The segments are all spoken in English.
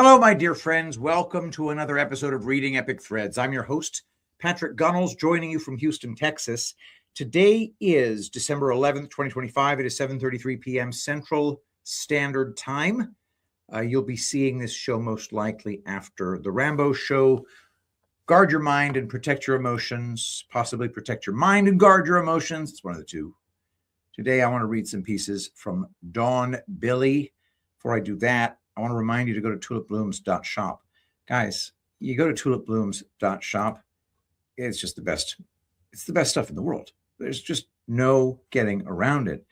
Hello, my dear friends. Welcome to another episode of Reading Epic Threads. I'm your host, Patrick Gunnels, joining you from Houston, Texas. Today is December 11th, 2025. It is 7:33 p.m. Central Standard Time. You'll be seeing this show most likely after the Rambo show. Guard your mind and protect your emotions. Possibly protect your mind and guard your emotions. It's one of the two. Today, I want to read some pieces from Billie. Before I do that, I want to remind you to go to tulipblooms.shop. Guys, you go to tulipblooms.shop. It's just the best. It's the best stuff in the world. There's just no getting around it.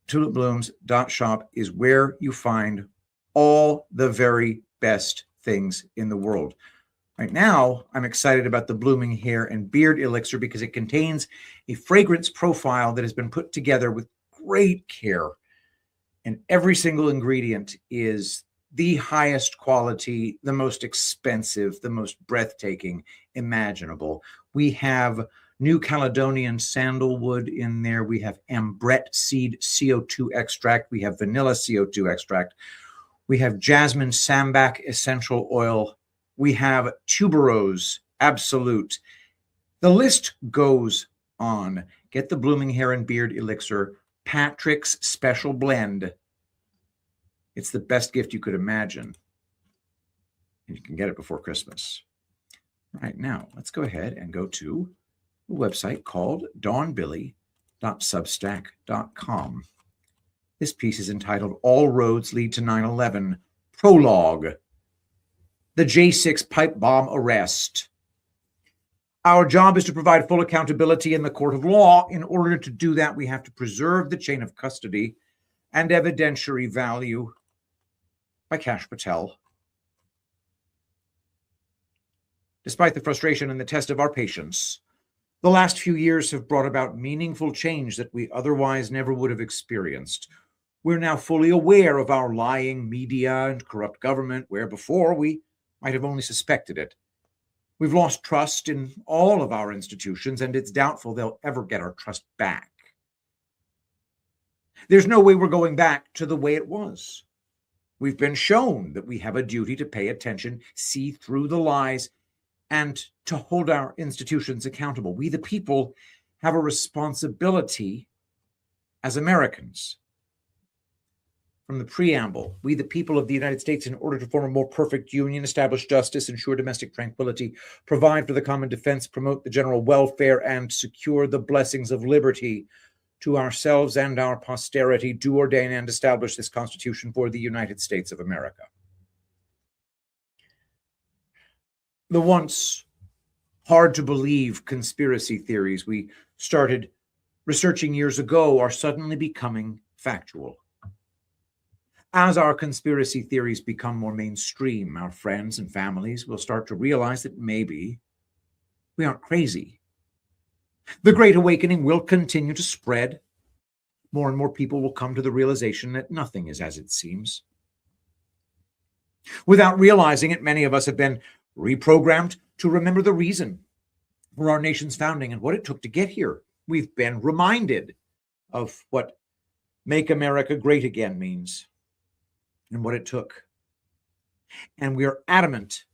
Tulipblooms.shop is where you find all the very best things in the world. Right now, I'm excited about the Blooming Hair and Beard Elixir because it contains a fragrance profile that has been put together with great care. And every single ingredient is the highest quality, the most expensive, the most breathtaking imaginable. We have New Caledonian sandalwood in there. We have ambrette seed CO2 extract. We have vanilla CO2 extract. We have jasmine sambac essential oil. We have tuberose absolute. The list goes on. Get the Blooming Hair and Beard Elixir, Patrick's Special Blend. It's the best gift you could imagine. And you can get it before Christmas. Right now, let's go ahead and go to a website called dawnbillie.substack.com. This piece is entitled All Roads Lead to 9/11, Prologue. The J6 Pipe Bomb Arrest. Our job is to provide full accountability in the court of law. In order to do that, we have to preserve the chain of custody and evidentiary value. By Kash Patel. Despite the frustration and the test of our patience, the last few years have brought about meaningful change that we otherwise never would have experienced. We're now fully aware of our lying media and corrupt government, where before we might have only suspected it. We've lost trust in all of our institutions, and it's doubtful they'll ever get our trust back. There's no way we're going back to the way it was. We've been shown that we have a duty to pay attention, see through the lies, and to hold our institutions accountable. We, the people, have a responsibility as Americans. From the preamble, we, the people of the United States, in order to form a more perfect union, establish justice, ensure domestic tranquility, provide for the common defense, promote the general welfare, and secure the blessings of liberty to ourselves and our posterity, do ordain and establish this Constitution for the United States of America. The once hard-to-believe conspiracy theories we started researching years ago are suddenly becoming factual. As our conspiracy theories become more mainstream, our friends and families will start to realize that maybe we aren't crazy. The Great Awakening will continue to spread. More and more people will come to the realization that nothing is as it seems. Without realizing it, many of us have been reprogrammed to remember the reason for our nation's founding and what it took to get here. We've been reminded of what Make America Great Again means and what it took. And we are adamant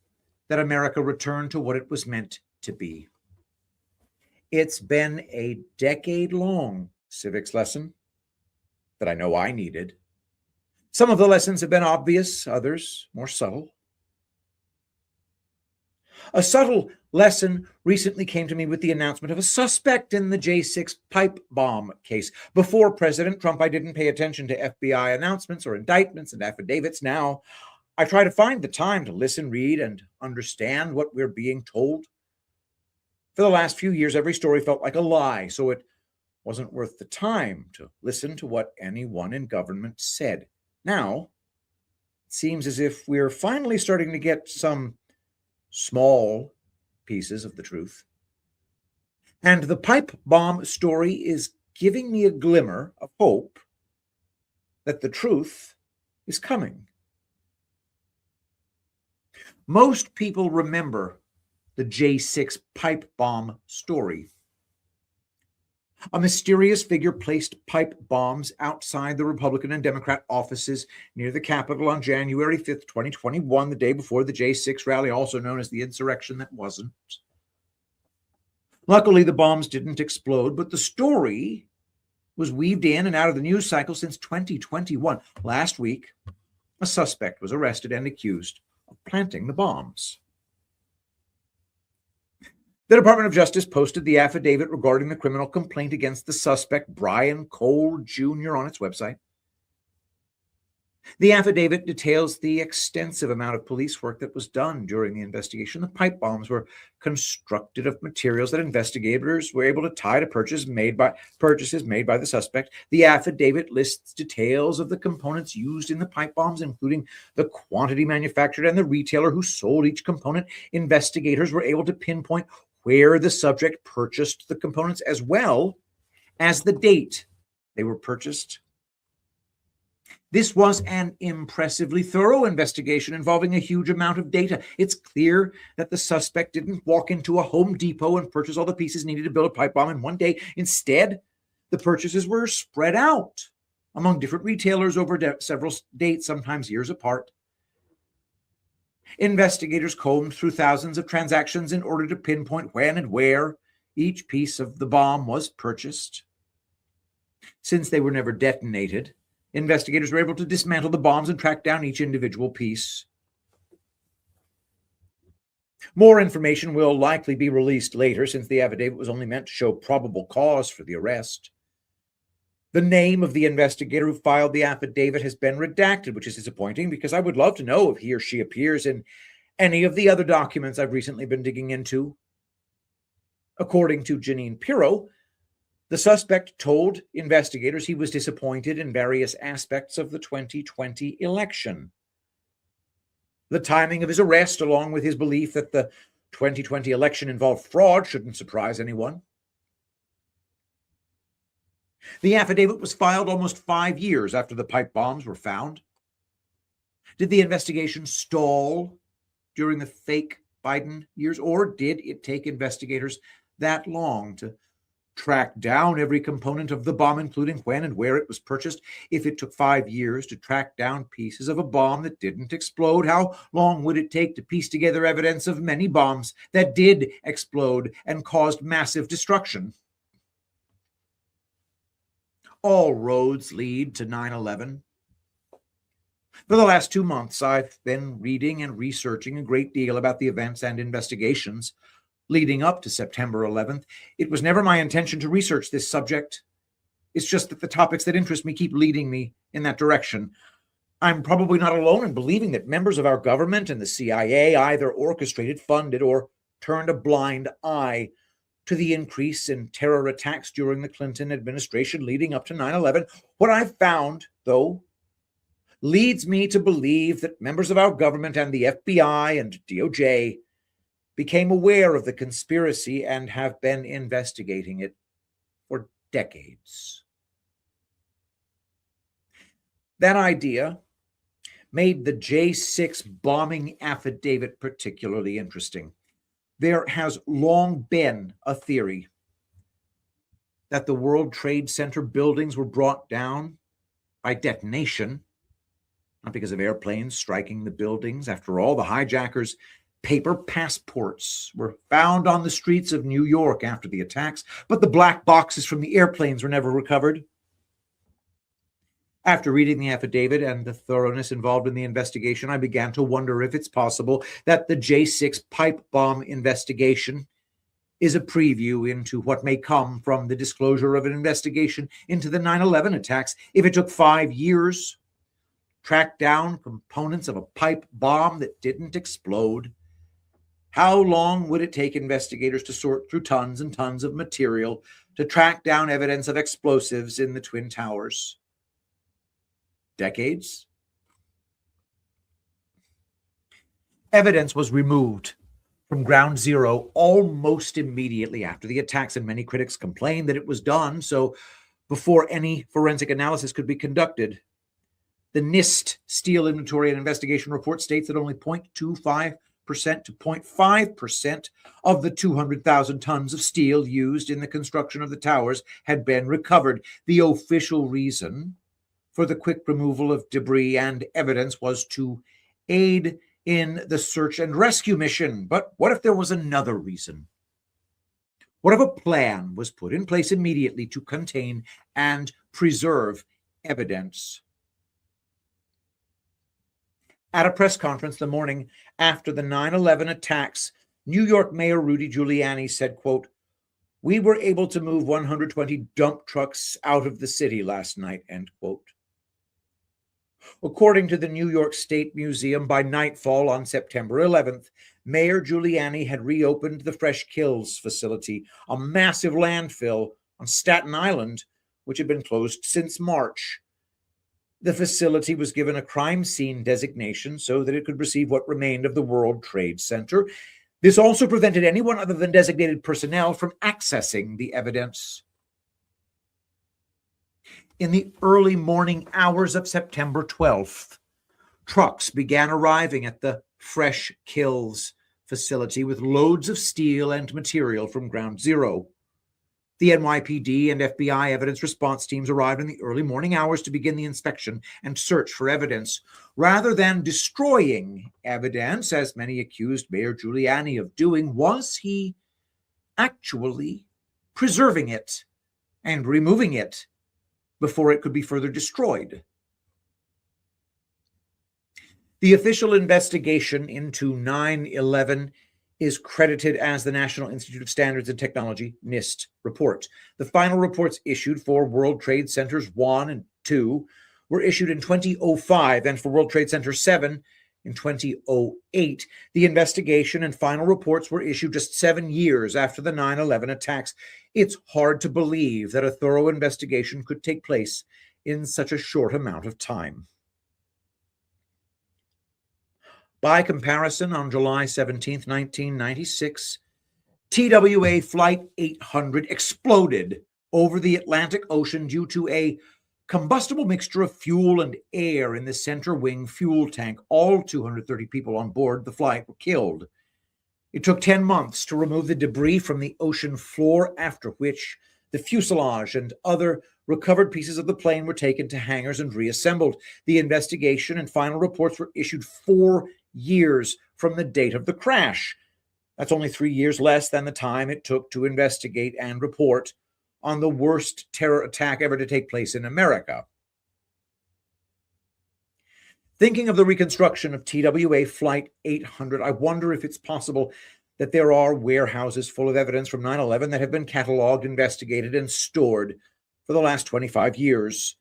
that America return to what it was meant to be. It's been a decade-long civics lesson that I know I needed. Some of the lessons have been obvious, others more subtle. A subtle lesson recently came to me with the announcement of a suspect in the J6 pipe bomb case. Before President Trump, I didn't pay attention to FBI announcements or indictments and affidavits. Now, I try to find the time to listen, read, and understand what we're being told. For the last few years, every story felt like a lie, so it wasn't worth the time to listen to what anyone in government said. Now, it seems as if we're finally starting to get some small pieces of the truth. And the pipe bomb story is giving me a glimmer of hope that the truth is coming. Most people remember the J6 pipe bomb story. A mysterious figure placed pipe bombs outside the Republican and Democrat offices near the Capitol on January 5th, 2021, the day before the J6 rally, also known as the insurrection that wasn't. Luckily, the bombs didn't explode, but the story was weaved in and out of the news cycle since 2021. Last week, a suspect was arrested and accused of planting the bombs. The Department of Justice posted the affidavit regarding the criminal complaint against the suspect, Brian Cole Jr., on its website. The affidavit details the extensive amount of police work that was done during the investigation. The pipe bombs were constructed of materials that investigators were able to tie to purchases made by the suspect. The affidavit lists details of the components used in the pipe bombs, including the quantity manufactured and the retailer who sold each component. Investigators were able to pinpoint where the subject purchased the components, as well as the date they were purchased. This was an impressively thorough investigation involving a huge amount of data. It's clear that the suspect didn't walk into a Home Depot and purchase all the pieces needed to build a pipe bomb in one day. Instead, the purchases were spread out among different retailers over several dates, sometimes years apart. Investigators combed through thousands of transactions in order to pinpoint when and where each piece of the bomb was purchased. Since they were never detonated, investigators were able to dismantle the bombs and track down each individual piece. More information will likely be released later, since the affidavit was only meant to show probable cause for the arrest. The name of the investigator who filed the affidavit has been redacted, which is disappointing because I would love to know if he or she appears in any of the other documents I've recently been digging into. According to Janine Pirro, the suspect told investigators he was disappointed in various aspects of the 2020 election. The timing of his arrest, along with his belief that the 2020 election involved fraud, shouldn't surprise anyone. The affidavit was filed almost 5 years after the pipe bombs were found. Did the investigation stall during the fake Biden years, or did it take investigators that long to track down every component of the bomb, including when and where it was purchased? If it took 5 years to track down pieces of a bomb that didn't explode, how long would it take to piece together evidence of many bombs that did explode and caused massive destruction? All roads lead to 9/11. For the last 2 months, I've been reading and researching a great deal about the events and investigations leading up to September 11th. It was never my intention to research this subject. It's just that the topics that interest me keep leading me in that direction. I'm probably not alone in believing that members of our government and the CIA either orchestrated, funded, or turned a blind eye to the increase in terror attacks during the Clinton administration leading up to 9/11. What I've found, though, leads me to believe that members of our government and the FBI and DOJ became aware of the conspiracy and have been investigating it for decades. That idea made the J6 bombing affidavit particularly interesting. There has long been a theory that the World Trade Center buildings were brought down by detonation, not because of airplanes striking the buildings. After all, the hijackers' paper passports were found on the streets of New York after the attacks, but the black boxes from the airplanes were never recovered. After reading the affidavit and the thoroughness involved in the investigation, I began to wonder if it's possible that the J6 pipe bomb investigation is a preview into what may come from the disclosure of an investigation into the 9/11 attacks. If it took 5 years to track down components of a pipe bomb that didn't explode, how long would it take investigators to sort through tons and tons of material to track down evidence of explosives in the Twin Towers? Decades? Evidence was removed from ground zero almost immediately after the attacks, and many critics complained that it was done so before any forensic analysis could be conducted. The NIST Steel Inventory and Investigation Report states that only 0.25% to 0.5% of the 200,000 tons of steel used in the construction of the towers had been recovered. The official reason for the quick removal of debris and evidence was to aid in the search and rescue mission. But what if there was another reason? What if a plan was put in place immediately to contain and preserve evidence? At a press conference the morning after the 9/11 attacks, New York Mayor Rudy Giuliani said, quote, "We were able to move 120 dump trucks out of the city last night," end quote. According to the New York State Museum, by nightfall on September 11th, Mayor Giuliani had reopened the Fresh Kills facility, a massive landfill on Staten Island, which had been closed since March. The facility was given a crime scene designation so that it could receive what remained of the World Trade Center. This also prevented anyone other than designated personnel from accessing the evidence. In the early morning hours of September 12th, trucks began arriving at the Fresh Kills facility with loads of steel and material from Ground Zero. The NYPD and FBI evidence response teams arrived in the early morning hours to begin the inspection and search for evidence. Rather than destroying evidence, as many accused Mayor Giuliani of doing, was he actually preserving it and removing it before it could be further destroyed? The official investigation into 9/11 is credited as the National Institute of Standards and Technology, NIST, report. The final reports issued for World Trade Centers 1 and 2 were issued in 2005, and for World Trade Center 7 in 2008. The investigation and final reports were issued just 7 years after the 9/11 attacks. It's hard to believe that a thorough investigation could take place in such a short amount of time. By comparison, on July 17th, 1996, TWA Flight 800 exploded over the Atlantic Ocean due to a combustible mixture of fuel and air in the center wing fuel tank. All 230 people on board the flight were killed. It took 10 months to remove the debris from the ocean floor, after which the fuselage and other recovered pieces of the plane were taken to hangars and reassembled. The investigation and final reports were issued 4 years from the date of the crash. That's only 3 years less than the time it took to investigate and report on the worst terror attack ever to take place in America. Thinking of the reconstruction of TWA Flight 800, I wonder if it's possible that there are warehouses full of evidence from 9/11 that have been cataloged, investigated, and stored for the last 25 years.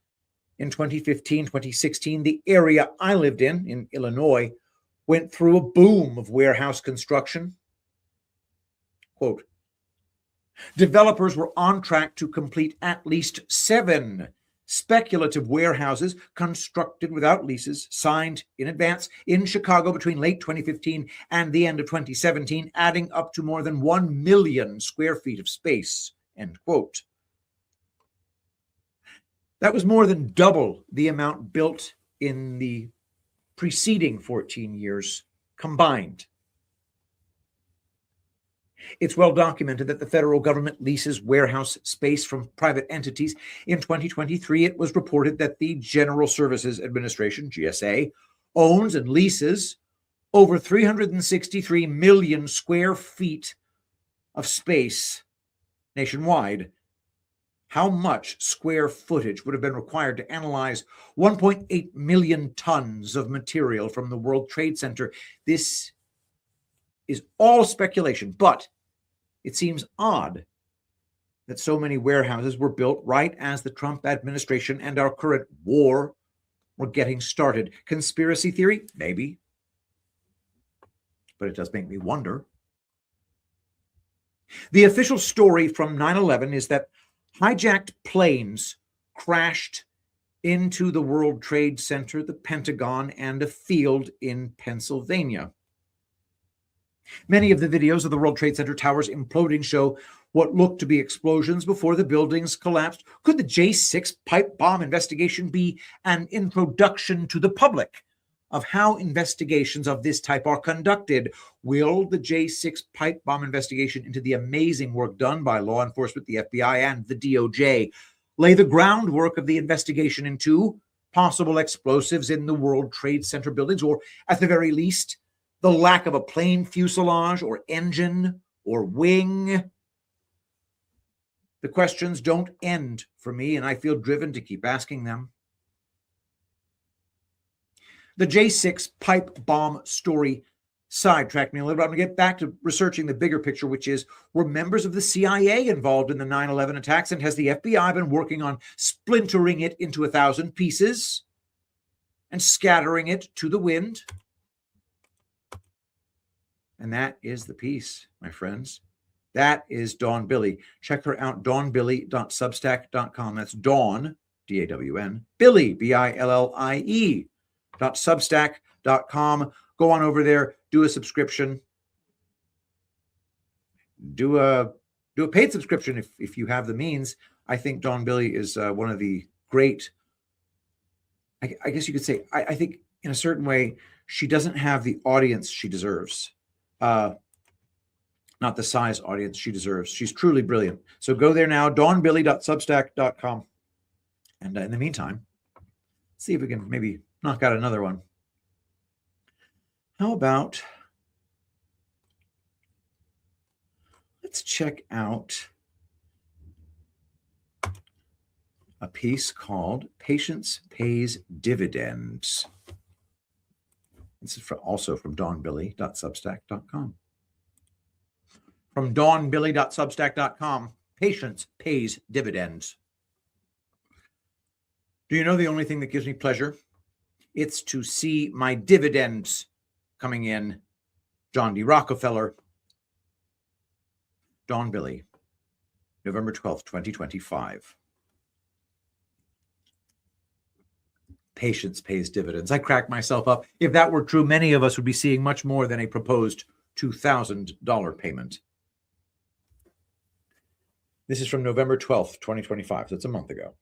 In 2015, 2016, the area I lived in Illinois, went through a boom of warehouse construction. Quote, developers were on track to complete at least 7 speculative warehouses constructed without leases signed in advance in Chicago between late 2015 and the end of 2017, adding up to more than 1 million square feet of space, end quote. That was more than double the amount built in the preceding 14 years combined. It's well documented that the federal government leases warehouse space from private entities. In 2023, it was reported that the General Services Administration, GSA, owns and leases over 363 million square feet of space nationwide. How much square footage would have been required to analyze 1.8 million tons of material from the World Trade Center? This is all speculation, but it seems odd that so many warehouses were built right as the Trump administration and our current war were getting started. Conspiracy theory? Maybe. But it does make me wonder. The official story from 9/11 is that hijacked planes crashed into the World Trade Center, the Pentagon, and a field in Pennsylvania. Many of the videos of the World Trade Center towers imploding show what looked to be explosions before the buildings collapsed. Could the J6 pipe bomb investigation be an introduction to the public of how investigations of this type are conducted. Will the J6 pipe bomb investigation into the amazing work done by law enforcement, the FBI, and the DOJ lay the groundwork of the investigation into possible explosives in the World Trade Center buildings, or at the very least, the lack of a plane fuselage or engine or wing? The questions don't end for me, and I feel driven to keep asking them. The J6 pipe bomb story sidetracked me a little bit. I'm going to get back to researching the bigger picture, which is, were members of the CIA involved in the 9/11 attacks, and has the FBI been working on splintering it into 1,000 pieces and scattering it to the wind? And that is the piece, my friends. That is Dawn Billie. Check her out, dawnbillie.substack.com. That's Dawn, D-A-W-N, Billie, B-I-L-L-I-E, .substack.com. Go on over there, do a subscription. Do a paid subscription if you have the means. I think Dawn Billie is one of the great, I guess you could say, I think in a certain way, she doesn't have the audience she deserves. Not the size audience she deserves. She's truly brilliant. So go there now, dawnbillie.substack.com. And in the meantime, see if we can maybe knock out another one. How about, let's check out a piece called Patience Pays Dividends. This is also from dawnbillie.substack.com. From dawnbillie.substack.com, Patience Pays Dividends. Do you know the only thing that gives me pleasure? It's to see my dividends coming in. John D. Rockefeller. Dawn Billie, November 12th, 2025. Patience pays dividends. I crack myself up. If that were true, many of us would be seeing much more than a proposed $2,000 payment. This is from November 12th, 2025. So it's a month ago.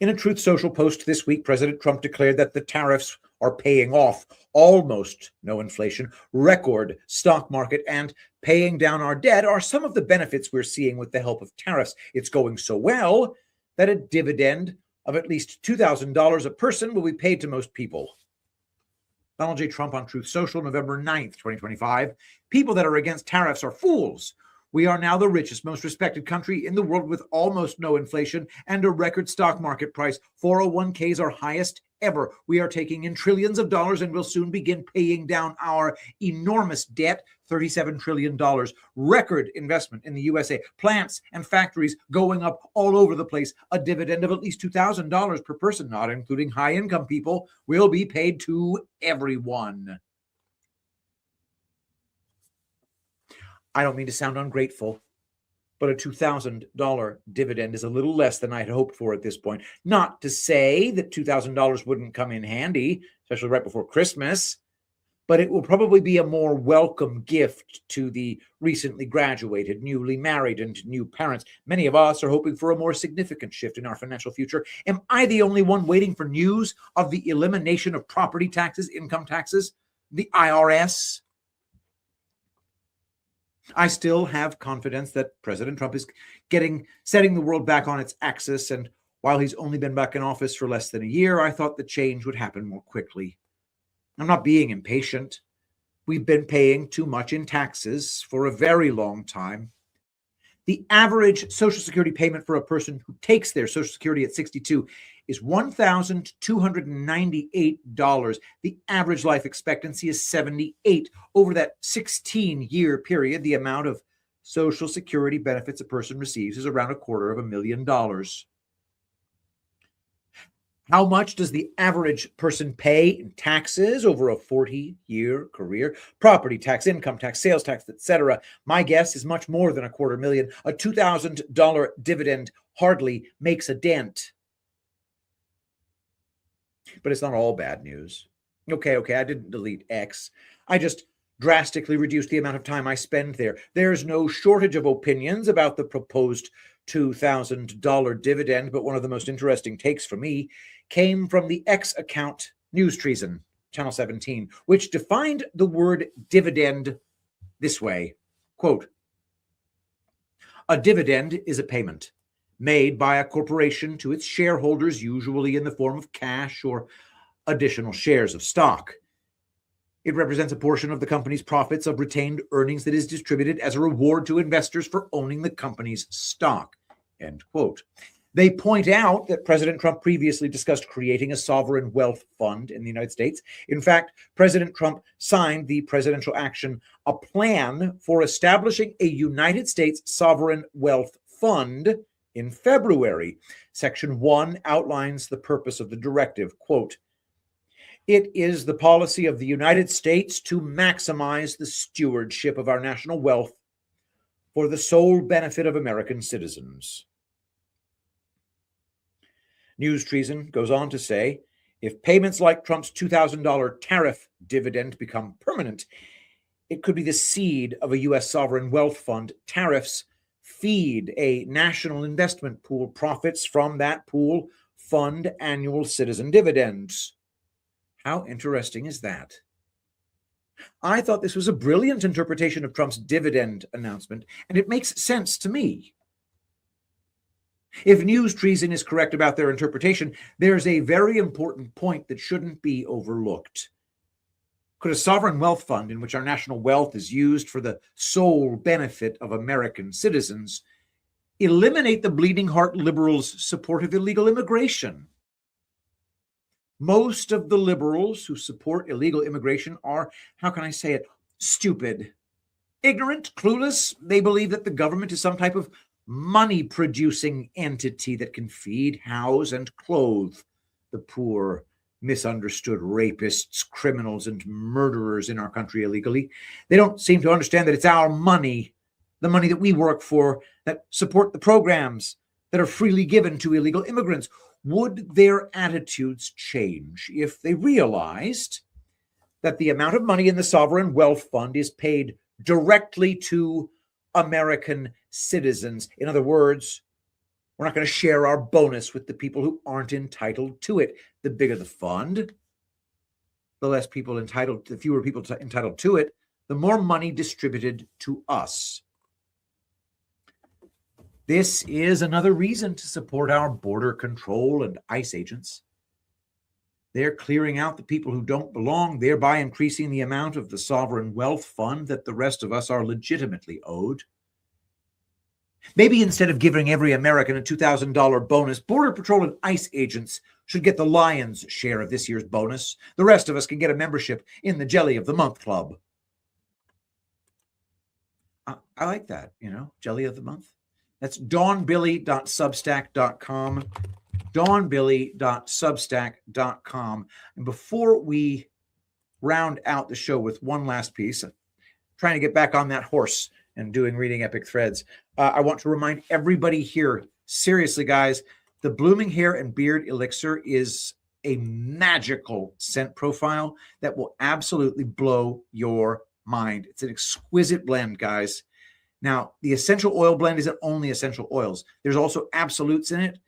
In a Truth Social post this week, President Trump declared that the tariffs are paying off, almost no inflation, record stock market, and paying down our debt are some of the benefits we're seeing with the help of tariffs. It's going so well that a dividend of at least $2,000 a person will be paid to most people. Donald J. Trump on Truth Social, November 9th, 2025. People that are against tariffs are fools. We are now the richest, most respected country in the world with almost no inflation and a record stock market price. 401ks are highest ever. We are taking in trillions of dollars and will soon begin paying down our enormous debt, $37 trillion. Record investment in the USA. Plants and factories going up all over the place. A dividend of at least $2,000 per person, not including high-income people, will be paid to everyone. I don't mean to sound ungrateful, but a $2,000 dividend is a little less than I had hoped for at this point. Not to say that $2,000 wouldn't come in handy, especially right before Christmas, but it will probably be a more welcome gift to the recently graduated, newly married, and new parents. Many of us are hoping for a more significant shift in our financial future. Am I the only one waiting for news of the elimination of property taxes, income taxes, the IRS? I still have confidence that President Trump is setting the world back on its axis. And while he's only been back in office for less than a year, I thought the change would happen more quickly. I'm not being impatient. We've been paying too much in taxes for a very long time. The average Social Security payment for a person who takes their Social Security at 62 is $1,298. The average life expectancy is 78. Over that 16-year period, the amount of Social Security benefits a person receives is around $250,000. How much does the average person pay in taxes over a 40-year career? Property tax, income tax, sales tax, etc. My guess is much more than $250,000. A $2,000 dividend hardly makes a dent. But it's not all bad news. Okay, I didn't delete X. I just drastically reduced the amount of time I spend there. There's no shortage of opinions about the proposed $2,000 dividend, but one of the most interesting takes for me came from the X account News Treason. Channel 17, which defined the word dividend this way, quote, "A dividend is a payment made by a corporation to its shareholders, usually in the form of cash or additional shares of stock. It represents a portion of the company's profits of retained earnings that is distributed as a reward to investors for owning the company's stock," end quote. They point out that President Trump previously discussed creating a sovereign wealth fund in the United States. In fact, President Trump signed the presidential action, a plan for establishing a United States sovereign wealth fund, in February. Section 1 outlines the purpose of the directive, quote, "It is the policy of the United States to maximize the stewardship of our national wealth for the sole benefit of American citizens." News Treason goes on to say, if payments like Trump's $2,000 tariff dividend become permanent, it could be the seed of a U.S. sovereign wealth fund. Tariffs feed a national investment pool. Profits from that pool fund annual citizen dividends. How interesting is that? I thought this was a brilliant interpretation of Trump's dividend announcement, and it makes sense to me. If News Treason is correct about their interpretation, there's a very important point that shouldn't be overlooked. Could a sovereign wealth fund in which our national wealth is used for the sole benefit of American citizens eliminate the bleeding heart liberals' support of illegal immigration? Most of the liberals who support illegal immigration are, how can I say it, stupid, ignorant, clueless. They believe that the government is some type of money-producing entity that can feed, house, and clothe the poor, misunderstood rapists, criminals, and murderers in our country illegally. They don't seem to understand that it's our money, the money that we work for, that support the programs that are freely given to illegal immigrants. Would their attitudes change if they realized that the amount of money in the sovereign wealth fund is paid directly to American citizens? In other words, we're not going to share our bonus with the people who aren't entitled to it. The bigger the fund, the less people entitled, the fewer people entitled to it, the more money distributed to us. This is another reason to support our border control and ICE agents. They're clearing out the people who don't belong, thereby increasing the amount of the sovereign wealth fund that the rest of us are legitimately owed. Maybe instead of giving every American a $2,000 bonus, Border Patrol and ICE agents should get the lion's share of this year's bonus. The rest of us can get a membership in the Jelly of the Month Club. I like that, Jelly of the Month. That's dawnbilly.substack.com. dawnbilly.substack.com. And before we round out the show with one last piece, trying to get back on that horse and reading epic threads, I want to remind everybody here, seriously, guys, the Blooming Hair and Beard Elixir is a magical scent profile that will absolutely blow your mind. It's an exquisite blend, guys. Now, the essential oil blend isn't only essential oils. There's also absolutes in it,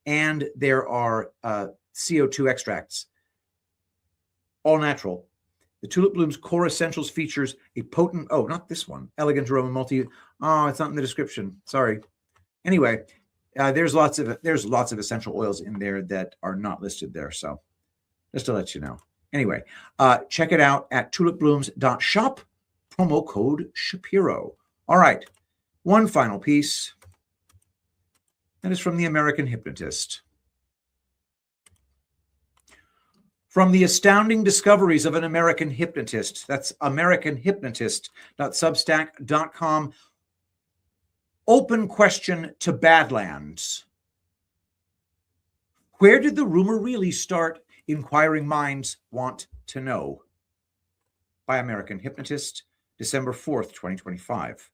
and there are CO2 extracts, all natural. The Tulip Bloom's Core Essentials features a potent, not this one, elegant aroma multi. Oh, it's not in the description. Sorry. Anyway, there's lots of essential oils in there that are not listed there. So just to let you know. Anyway, check it out at tulipblooms.shop, promo code Shapiro. All right, one final piece. That is from the American Hypnotist. From the astounding discoveries of an American hypnotist. That's americanhypnotist.substack.com. Open question to Badlands. Where did the rumor really start? Inquiring minds want to know. By American Hypnotist, December 4th, 2025.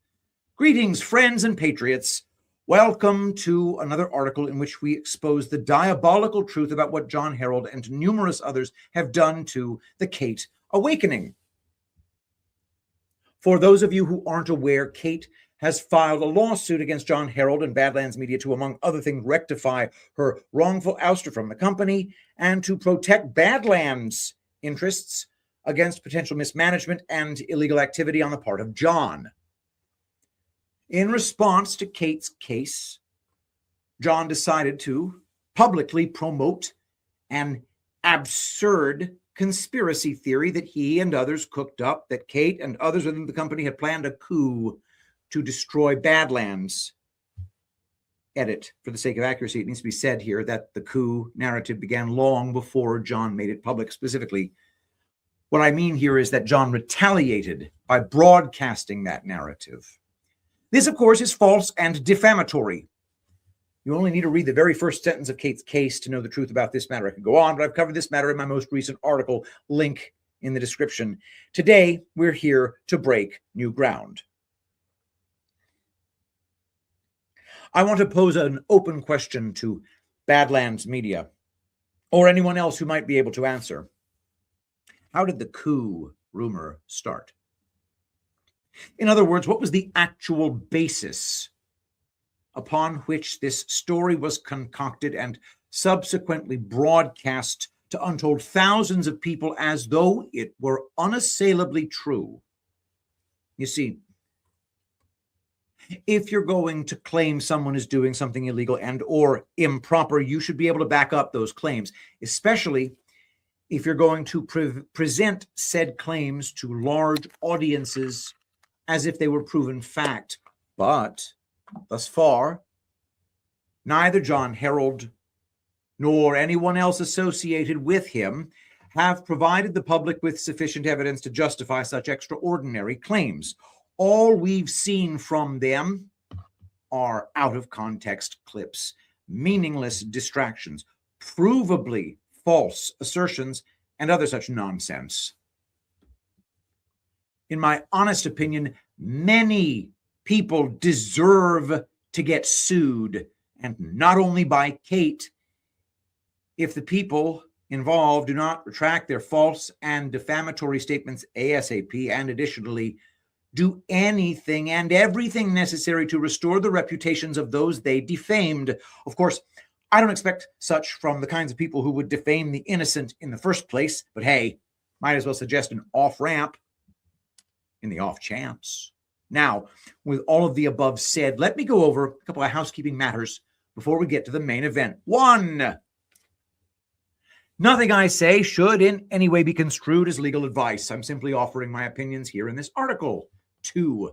Greetings, friends and patriots. Welcome to another article in which we expose the diabolical truth about what John Harold and numerous others have done to the Kate Awakening. For those of you who aren't aware, Kate has filed a lawsuit against John Harold and Badlands Media to, among other things, rectify her wrongful ouster from the company and to protect Badlands interests against potential mismanagement and illegal activity on the part of John. In response to Kate's case, John decided to publicly promote an absurd conspiracy theory that he and others cooked up, that Kate and others within the company had planned a coup to destroy Badlands. Edit, for the sake of accuracy, it needs to be said here that the coup narrative began long before John made it public specifically. What I mean here is that John retaliated by broadcasting that narrative. This, of course, is false and defamatory. You only need to read the very first sentence of Kate's case to know the truth about this matter. I could go on, but I've covered this matter in my most recent article, link in the description. Today, we're here to break new ground. I want to pose an open question to Badlands Media, or anyone else who might be able to answer. How did the coup rumor start? In other words, what was the actual basis upon which this story was concocted and subsequently broadcast to untold thousands of people as though it were unassailably true? You see, if you're going to claim someone is doing something illegal and or improper, you should be able to back up those claims, especially if you're going to present said claims to large audiences as if they were proven fact. But thus far, neither John Harold nor anyone else associated with him have provided the public with sufficient evidence to justify such extraordinary claims. All we've seen from them are out-of-context clips, meaningless distractions, provably false assertions, and other such nonsense. In my honest opinion, many people deserve to get sued, and not only by Kate. If the people involved do not retract their false and defamatory statements ASAP, and additionally do anything and everything necessary to restore the reputations of those they defamed. Of course, I don't expect such from the kinds of people who would defame the innocent in the first place, but hey, might as well suggest an off-ramp in the off chance. Now, with all of the above said, let me go over a couple of housekeeping matters before we get to the main event. 1, nothing I say should in any way be construed as legal advice. I'm simply offering my opinions here in this article. 2,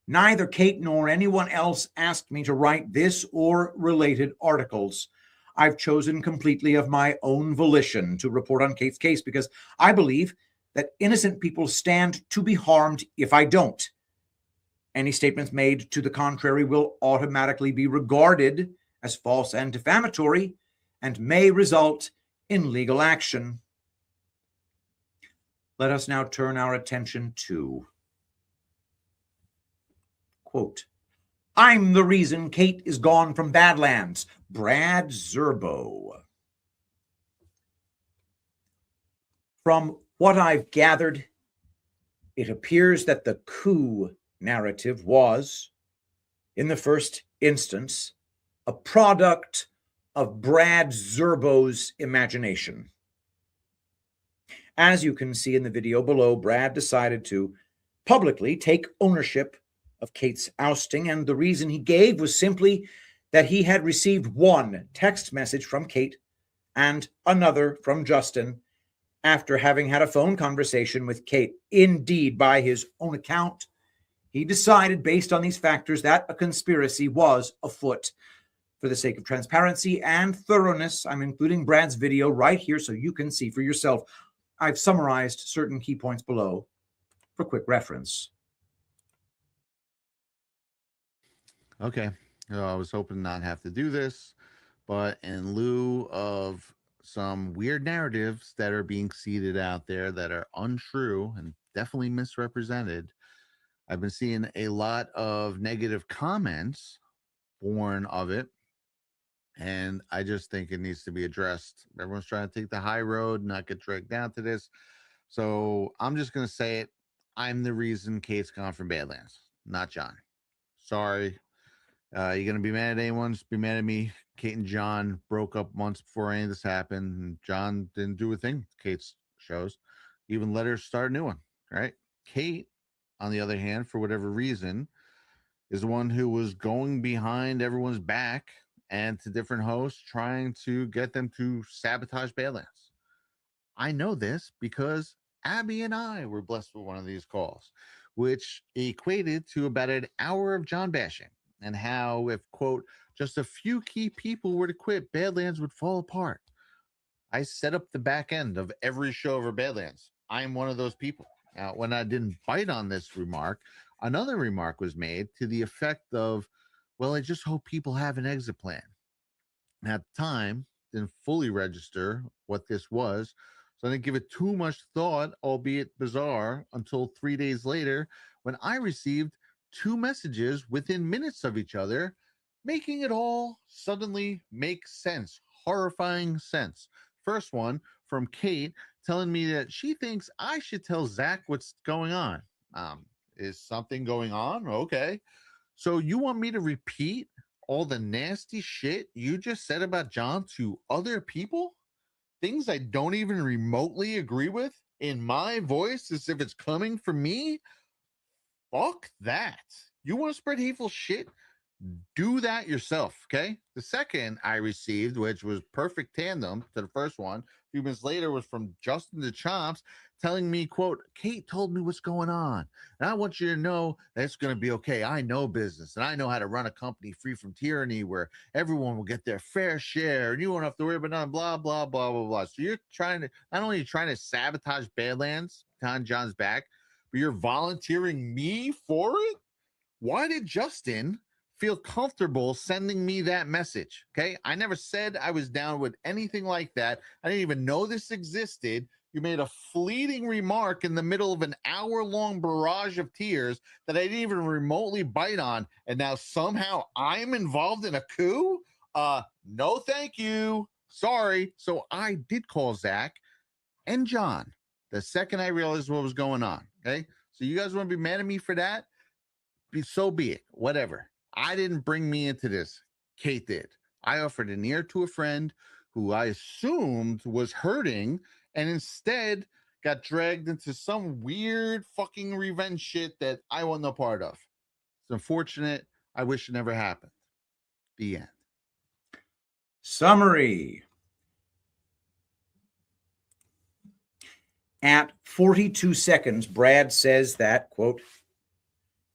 neither Kate nor anyone else asked me to write this or related articles. I've chosen completely of my own volition to report on Kate's case because I believe that innocent people stand to be harmed if I don't. Any statements made to the contrary will automatically be regarded as false and defamatory and may result in legal action. Let us now turn our attention to, quote, I'm the reason Kate is gone from Badlands, Brad Zerbo. From what I've gathered, it appears that the coup narrative was, in the first instance, a product of Brad Zerbo's imagination. As you can see in the video below, Brad decided to publicly take ownership of Kate's ousting, and the reason he gave was simply that he had received one text message from Kate and another from Justin after having had a phone conversation with Kate. Indeed, by his own account, he decided, based on these factors, that a conspiracy was afoot. For the sake of transparency and thoroughness, I'm including Brad's video right here so you can see for yourself. I've summarized certain key points below for quick reference. Okay, I was hoping not have to do this, but in lieu of some weird narratives that are being seeded out there that are untrue and definitely misrepresented, I've been seeing a lot of negative comments born of it. And I just think it needs to be addressed. Everyone's trying to take the high road, not get dragged down to this. So I'm just going to say it. I'm the reason Kate's gone from Badlands, not John. Sorry. You're going to be mad at anyone? Just be mad at me. Kate and John broke up months before any of this happened. And John didn't do a thing. Kate's shows, even let her start a new one, right? Kate, on the other hand, for whatever reason, is the one who was going behind everyone's back and to different hosts trying to get them to sabotage Badlands. I know this because Abby and I were blessed with one of these calls, which equated to about an hour of John bashing and how, if, quote, just a few key people were to quit, Badlands would fall apart. I set up the back end of every show over Badlands. I am one of those people. Now, when I didn't bite on this remark, another remark was made to the effect of, well, I just hope people have an exit plan. And at the time, didn't fully register what this was. So I didn't give it too much thought, albeit bizarre, until 3 days later when I received two messages within minutes of each other, making it all suddenly make sense. Horrifying sense. First one from Kate telling me that she thinks I should tell Zach what's going on. Is something going on? Okay. So you want me to repeat all the nasty shit you just said about John to other people? Things I don't even remotely agree with in my voice as if it's coming from me? Fuck that. You want to spread hateful shit? Do that yourself, okay? The second I received, which was perfect tandem to the first one, a few minutes later, was from Justin the Chomps telling me, quote, Kate told me what's going on. And I want you to know that it's going to be okay. I know business and I know how to run a company free from tyranny where everyone will get their fair share and you won't have to worry about none, blah, blah, blah, blah, blah. So you're trying to, not only trying to sabotage Badlands behind John's back, but you're volunteering me for it? Why did Justin feel comfortable sending me that message? Okay. I never said I was down with anything like that. I didn't even know this existed. You made a fleeting remark in the middle of an hour-long barrage of tears that I didn't even remotely bite on. And now somehow I'm involved in a coup? No, thank you. Sorry. So I did call Zach and John the second I realized what was going on. Okay. So you guys want to be mad at me for that? So be it. Whatever. I didn't bring me into this. Kate did. I offered an ear to a friend who I assumed was hurting and instead got dragged into some weird fucking revenge shit that I want no part of. It's unfortunate. I wish it never happened. The end. Summary. At 42 seconds, Brad says that, quote,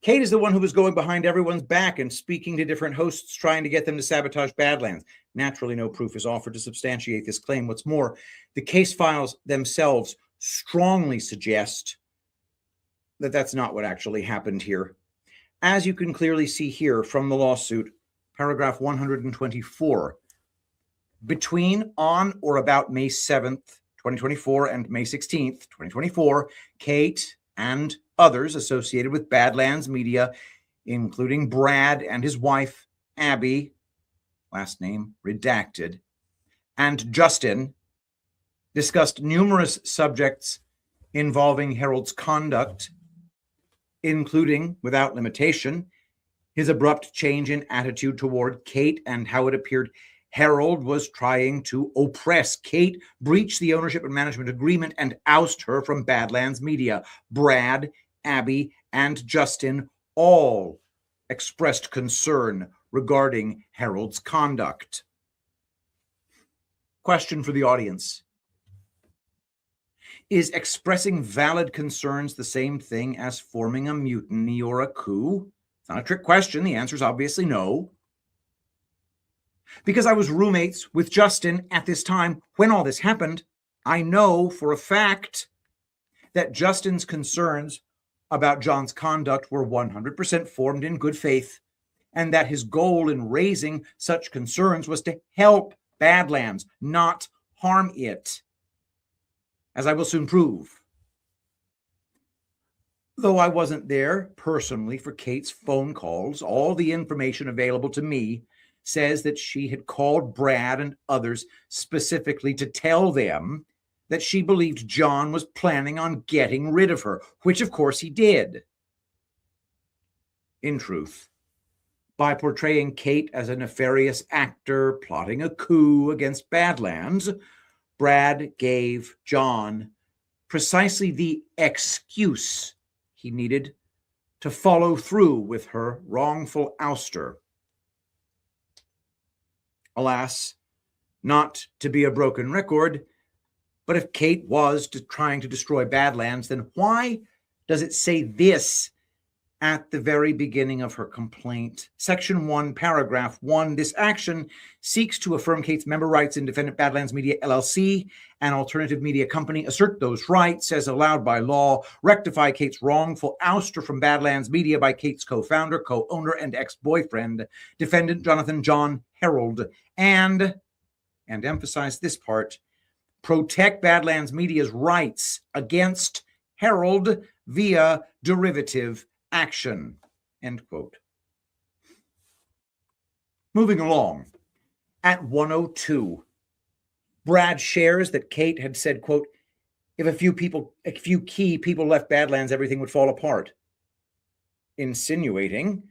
Kate is the one who was going behind everyone's back and speaking to different hosts, trying to get them to sabotage Badlands. Naturally, no proof is offered to substantiate this claim. What's more, the case files themselves strongly suggest that that's not what actually happened here. As you can clearly see here from the lawsuit, paragraph 124, between on or about May 7th, 2024 and May 16th, 2024, Kate and others associated with Badlands Media, including Brad and his wife, Abby, last name redacted, and Justin, discussed numerous subjects involving Harold's conduct, including, without limitation, his abrupt change in attitude toward Kate and how it appeared Harold was trying to oppress Kate, breach the ownership and management agreement, and oust her from Badlands Media. Brad, Abby, and Justin all expressed concern regarding Harold's conduct. Question for the audience. Is expressing valid concerns the same thing as forming a mutiny or a coup? It's not a trick question. The answer is obviously no. Because I was roommates with Justin at this time when all this happened, I know for a fact that Justin's concerns about John's conduct were 100% formed in good faith, and that his goal in raising such concerns was to help Badlands, not harm it, as I will soon prove. Though I wasn't there personally for Kate's phone calls, all the information available to me says that she had called Brad and others specifically to tell them that she believed John was planning on getting rid of her, which of course he did. In truth, by portraying Kate as a nefarious actor plotting a coup against Badlands, Brad gave John precisely the excuse he needed to follow through with her wrongful ouster. Alas, not to be a broken record, but if Kate was trying to destroy Badlands, then why does it say this at the very beginning of her complaint? Section 1, paragraph 1, this action seeks to affirm Kate's member rights in defendant Badlands Media LLC, an alternative media company, assert those rights as allowed by law, rectify Kate's wrongful ouster from Badlands Media by Kate's co-founder, co-owner, and ex-boyfriend, defendant Jonathan John Harold, and emphasize this part, protect Badlands Media's rights against Harold via derivative action, end quote. Moving along, at 1:02, Brad shares that Kate had said, quote, if a few key people left Badlands, everything would fall apart, insinuating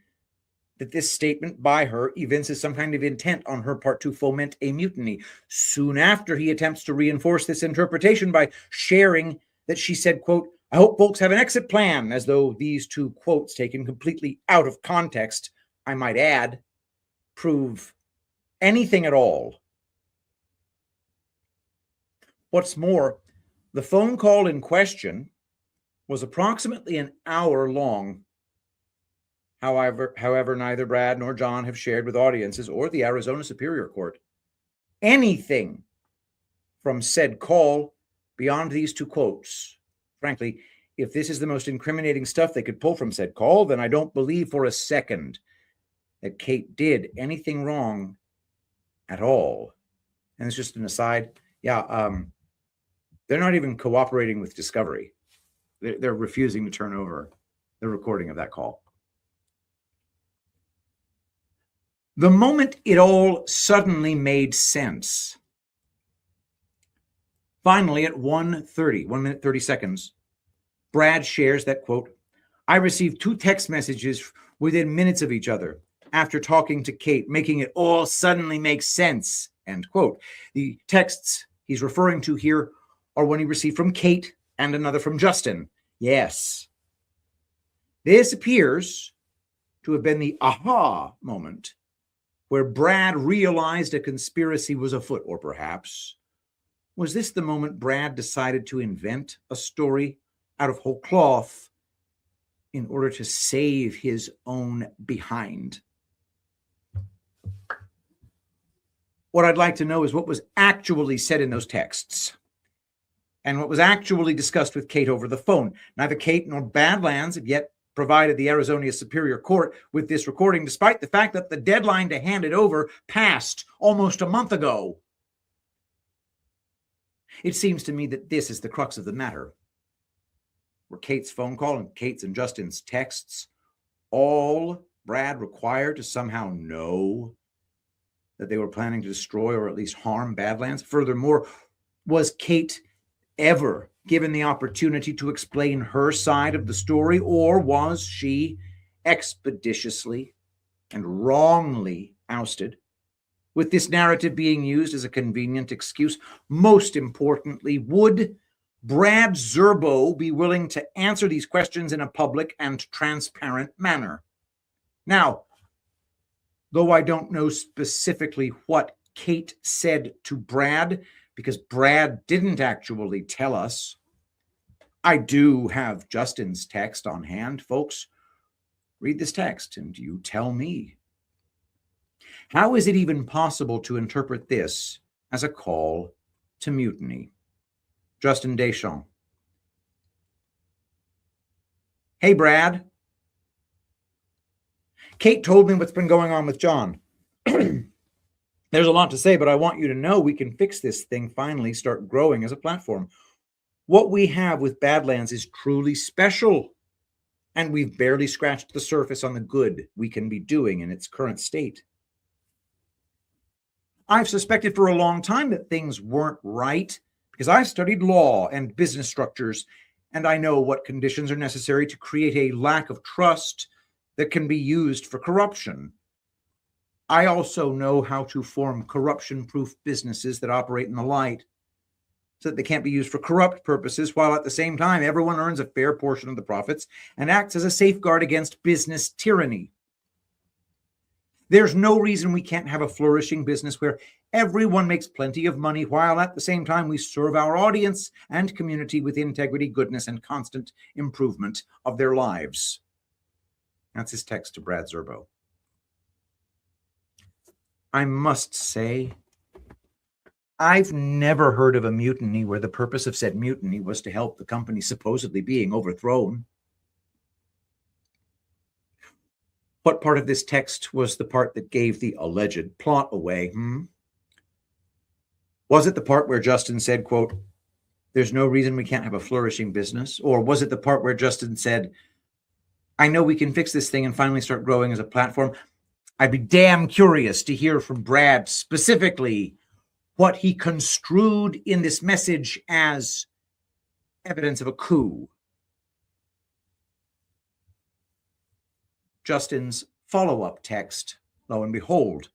that this statement by her evinces some kind of intent on her part to foment a mutiny. Soon after, he attempts to reinforce this interpretation by sharing that she said, quote, I hope folks have an exit plan, as though these two quotes taken completely out of context, I might add, prove anything at all. What's more, the phone call in question was approximately an hour long. However, neither Brad nor John have shared with audiences or the Arizona Superior Court anything from said call beyond these two quotes. Frankly, if this is the most incriminating stuff they could pull from said call, then I don't believe for a second that Kate did anything wrong at all. And it's just an aside. Yeah, they're not even cooperating with discovery. They're refusing to turn over the recording of that call. The moment it all suddenly made sense. Finally, at 1:30, 1 minute, 30 seconds, Brad shares that, quote, I received 2 text messages within minutes of each other after talking to Kate, making it all suddenly make sense, end quote. The texts he's referring to here are one he received from Kate and another from Justin. Yes. This appears to have been the aha moment where Brad realized a conspiracy was afoot, or perhaps was this the moment Brad decided to invent a story out of whole cloth in order to save his own behind? What I'd like to know is what was actually said in those texts and what was actually discussed with Kate over the phone. Neither Kate nor Badlands have yet provided the Arizona Superior Court with this recording, despite the fact that the deadline to hand it over passed almost a month ago. It seems to me that this is the crux of the matter. Were Kate's phone call and Kate's and Justin's texts all Brad required to somehow know that they were planning to destroy or at least harm Badlands? Furthermore, was Kate ever given the opportunity to explain her side of the story, or was she expeditiously and wrongly ousted, with this narrative being used as a convenient excuse? Most importantly, would Brad Zerbo be willing to answer these questions in a public and transparent manner? Now, though I don't know specifically what Kate said to Brad, because Brad didn't actually tell us, I do have Justin's text on hand. Folks, read this text and you tell me. How is it even possible to interpret this as a call to mutiny? Justin Deschamps. Hey, Brad. Kate told me what's been going on with John. There's a lot to say, but I want you to know we can fix this thing, finally start growing as a platform. What we have with Badlands is truly special, and we've barely scratched the surface on the good we can be doing in its current state. I've suspected for a long time that things weren't right because I've studied law and business structures, and I know what conditions are necessary to create a lack of trust that can be used for corruption. I also know how to form corruption-proof businesses that operate in the light. so that they can't be used for corrupt purposes, while at the same time everyone earns a fair portion of the profits and acts as a safeguard against business tyranny. There's no reason we can't have a flourishing business where everyone makes plenty of money, while at the same time we serve our audience and community with integrity, goodness, and constant improvement of their lives. That's his text to Brad Zerbo. I must say, I've never heard of a mutiny where the purpose of said mutiny was to help the company supposedly being overthrown. What part of this text was the part that gave the alleged plot away? Was it the part where Justin said, quote, "There's no reason we can't have a flourishing business"? Or was it the part where Justin said, "I know we can fix this thing and finally start growing as a platform"? I'd be damn curious to hear from Brad specifically what he construed in this message as evidence of a coup. Justin's follow-up text, lo and behold,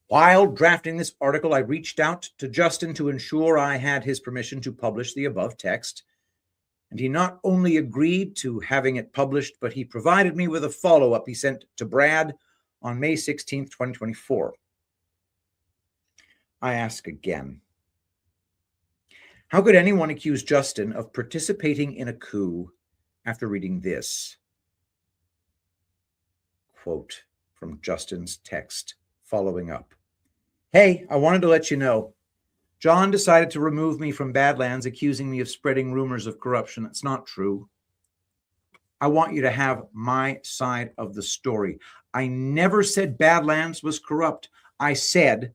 while drafting this article, I reached out to Justin to ensure I had his permission to publish the above text, and he not only agreed to having it published, but he provided me with a follow-up he sent to Brad on May 16th, 2024. I ask again, how could anyone accuse Justin of participating in a coup after reading this? Quote from Justin's text following up. "Hey, I wanted to let you know, John decided to remove me from Badlands, accusing me of spreading rumors of corruption. That's not true. I want you to have my side of the story. I never said Badlands was corrupt. I said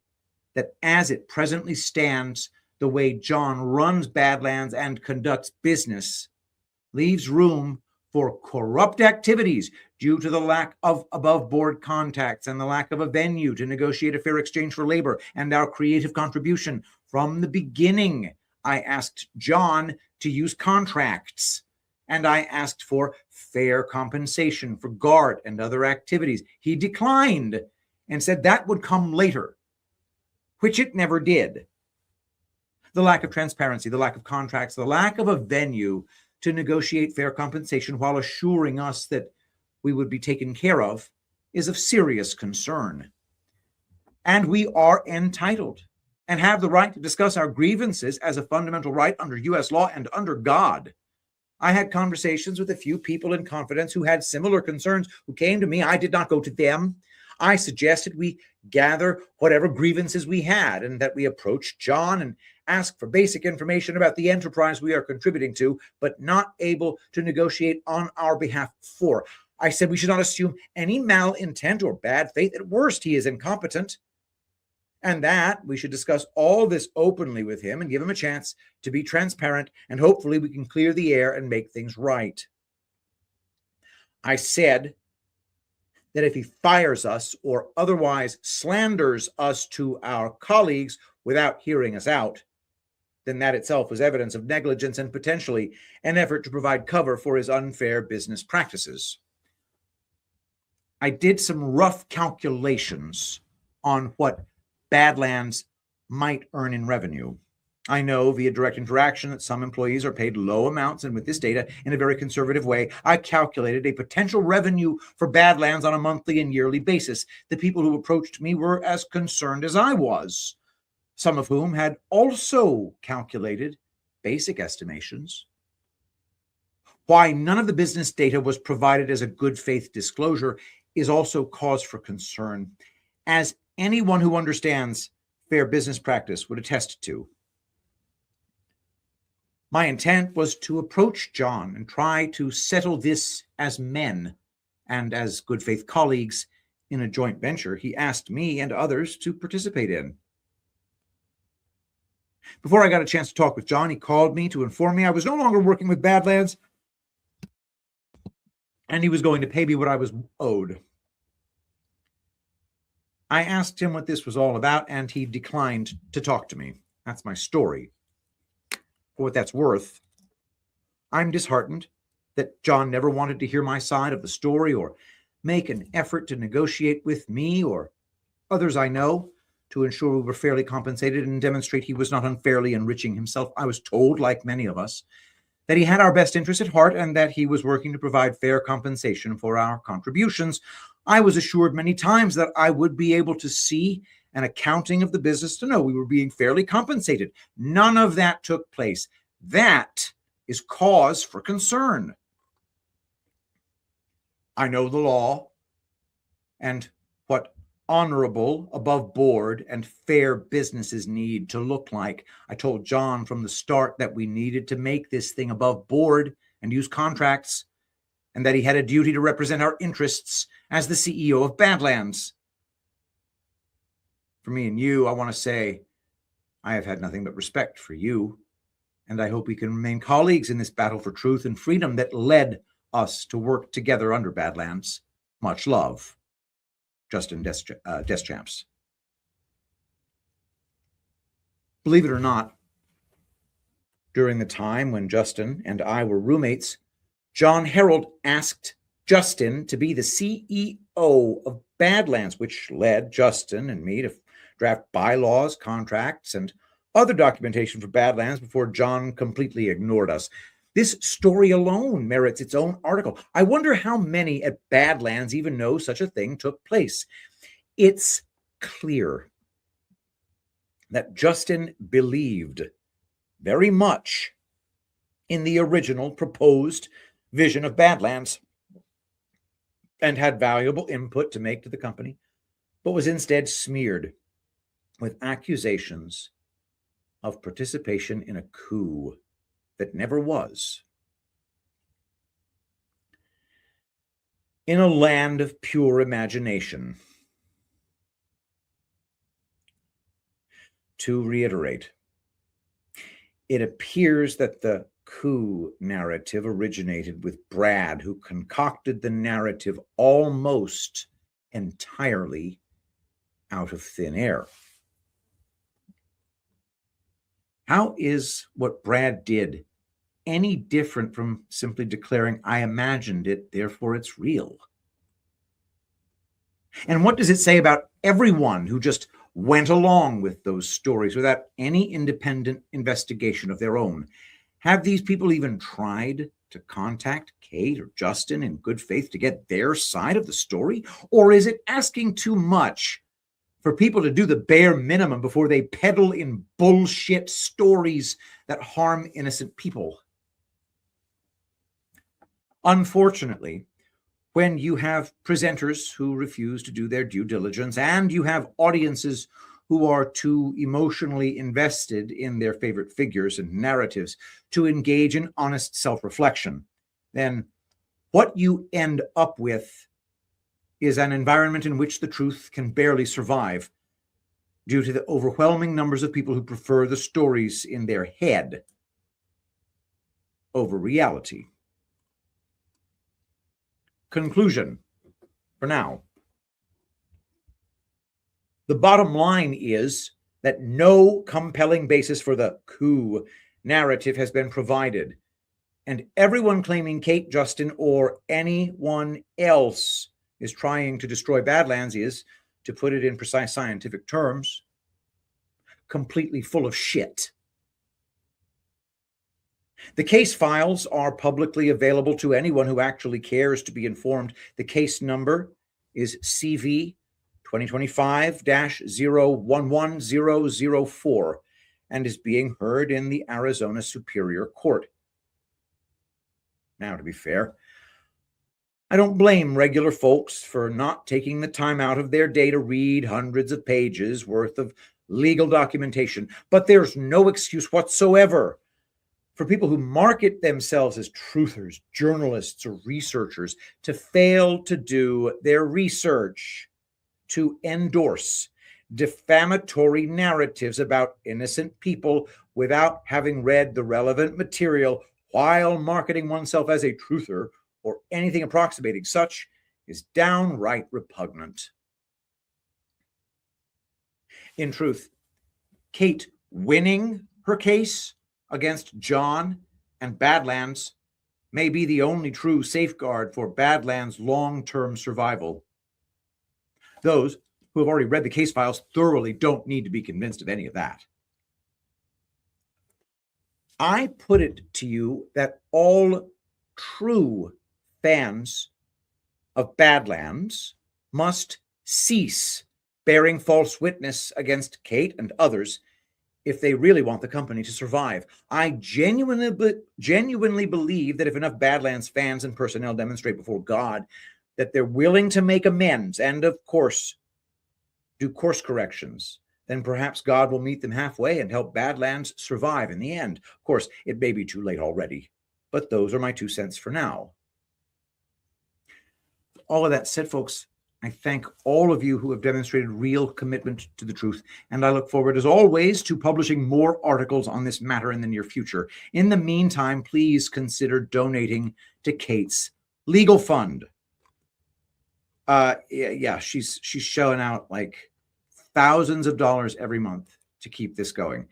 that as it presently stands, the way John runs Badlands and conducts business leaves room for corrupt activities due to the lack of above-board contacts and the lack of a venue to negotiate a fair exchange for labor and our creative contribution. From the beginning, I asked John to use contracts, and I asked for fair compensation for guard and other activities. He declined and said that would come later, which it never did. The lack of transparency, the lack of contracts, the lack of a venue to negotiate fair compensation while assuring us that we would be taken care of is of serious concern. And we are entitled and have the right to discuss our grievances as a fundamental right under U.S. law and under God. I had conversations with a few people in confidence who had similar concerns, who came to me. I did not go to them. I suggested we gather whatever grievances we had and that we approach John and ask for basic information about the enterprise we are contributing to, but not able to negotiate on our behalf for. I said we should not assume any malintent or bad faith. At worst, he is incompetent. And that we should discuss all this openly with him and give him a chance to be transparent, and hopefully we can clear the air and make things right. I said that if he fires us or otherwise slanders us to our colleagues without hearing us out, then that itself was evidence of negligence and potentially an effort to provide cover for his unfair business practices. I did some rough calculations on what Badlands might earn in revenue. I know via direct interaction that some employees are paid low amounts, and with this data in a very conservative way, I calculated a potential revenue for Badlands on a monthly and yearly basis. The people who approached me were as concerned as I was, some of whom had also calculated basic estimations. Why none of the business data was provided as a good faith disclosure is also cause for concern, as anyone who understands fair business practice would attest to. My intent was to approach John and try to settle this as men and as good faith colleagues in a joint venture he asked me and others to participate in. Before I got a chance to talk with John, he called me to inform me I was no longer working with Badlands and he was going to pay me what I was owed. I asked him what this was all about, and he declined to talk to me. That's my story. For what that's worth, I'm disheartened that John never wanted to hear my side of the story or make an effort to negotiate with me or others I know to ensure we were fairly compensated and demonstrate he was not unfairly enriching himself. I was told, like many of us, that he had our best interests at heart and that he was working to provide fair compensation for our contributions. I was assured many times that I would be able to see an accounting of the business to know we were being fairly compensated. None of that took place. That is cause for concern. I know the law and what honorable, above board, and fair businesses need to look like. I told John from the start that we needed to make this thing above board and use contracts, and that he had a duty to represent our interests as the CEO of Badlands. For me and you, I want to say I have had nothing but respect for you, and I hope we can remain colleagues in this battle for truth and freedom that led us to work together under Badlands. Much love. Justin Deschamps. Believe it or not, during the time when Justin and I were roommates, John Harold asked Justin to be the CEO of Badlands, which led Justin and me to draft bylaws, contracts, and other documentation for Badlands before John completely ignored us. This story alone merits its own article. I wonder how many at Badlands even know such a thing took place. It's clear that Justin believed very much in the original proposed vision of Badlands and had valuable input to make to the company, but was instead smeared with accusations of participation in a coup that never was. In a land of pure imagination, to reiterate, it appears that the coup narrative originated with Brad, who concocted the narrative almost entirely out of thin air. How is what Brad did any different from simply declaring, I imagined it, therefore it's real? And what does it say about everyone who just went along with those stories without any independent investigation of their own? Have these people even tried to contact Kate or Justin in good faith to get their side of the story? Or is it asking too much for people to do the bare minimum before they peddle in bullshit stories that harm innocent people? Unfortunately, when you have presenters who refuse to do their due diligence and you have audiences who are too emotionally invested in their favorite figures and narratives to engage in honest self-reflection, then what you end up with is an environment in which the truth can barely survive due to the overwhelming numbers of people who prefer the stories in their head over reality. Conclusion for now. The bottom line is that no compelling basis for the coup narrative has been provided, and everyone claiming Kate, Justin, or anyone else is trying to destroy Badlands is, to put it in precise scientific terms, completely full of shit. The case files are publicly available to anyone who actually cares to be informed. The case number is CV 2025-011004 and is being heard in the Arizona Superior Court. Now, to be fair, I don't blame regular folks for not taking the time out of their day to read hundreds of pages worth of legal documentation, but there's no excuse whatsoever for people who market themselves as truthers, journalists, or researchers to fail to do their research, to endorse defamatory narratives about innocent people without having read the relevant material while marketing oneself as a truther or anything approximating such is downright repugnant. In truth, Kate winning her case against John and Badlands may be the only true safeguard for Badlands' long-term survival. Those who have already read the case files thoroughly don't need to be convinced of any of that. I put it to you that all true fans of Badlands must cease bearing false witness against Kate and others if they really want the company to survive. I genuinely believe that if enough Badlands fans and personnel demonstrate before God that they're willing to make amends and, of course, do course corrections, then perhaps God will meet them halfway and help Badlands survive in the end. Of course, it may be too late already, but those are my 2 cents for now. All of that said, folks, I thank all of you who have demonstrated real commitment to the truth, and I look forward, as always, to publishing more articles on this matter in the near future. In the meantime, please consider donating to Kate's legal fund. She's shelling out like thousands of dollars every month to keep this going.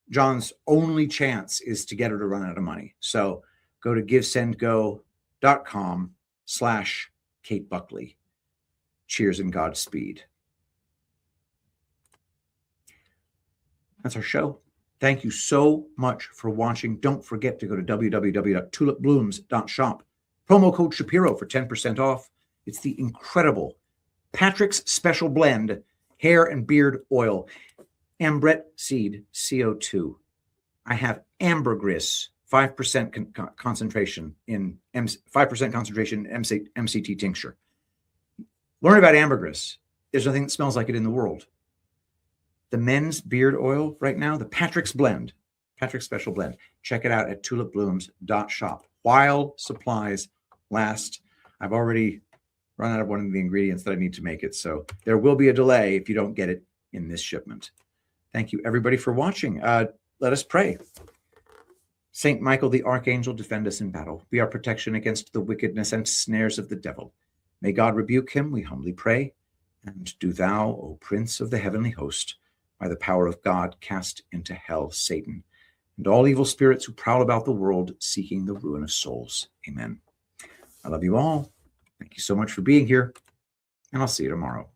John's only chance is to get her to run out of money. So go to givesendgo.com/Kate Buckley. Cheers and Godspeed. That's our show. Thank you so much for watching. Don't forget to go to www.tulipblooms.shop. Promo code Shapiro for 10% off. It's the incredible Patrick's Special Blend Hair and Beard Oil. Ambret Seed CO2. I have ambergris, 5% concentration in 5% concentration MCT tincture. Learn about ambergris. There's nothing that smells like it in the world. The men's beard oil right now, the Patrick's Blend, Patrick's Special Blend. Check it out at tulipblooms.shop while supplies last. I've already run out of one of the ingredients that I need to make it, so there will be a delay if you don't get it in this shipment. Thank you, everybody, for watching. Let us pray. Saint Michael the Archangel, defend us in battle. Be our protection against the wickedness and snares of the devil. May God rebuke him, we humbly pray. And do thou, O Prince of the heavenly host, by the power of God, cast into hell Satan and all evil spirits who prowl about the world seeking the ruin of souls. Amen. I love you all. Thank you so much for being here, and I'll see you tomorrow.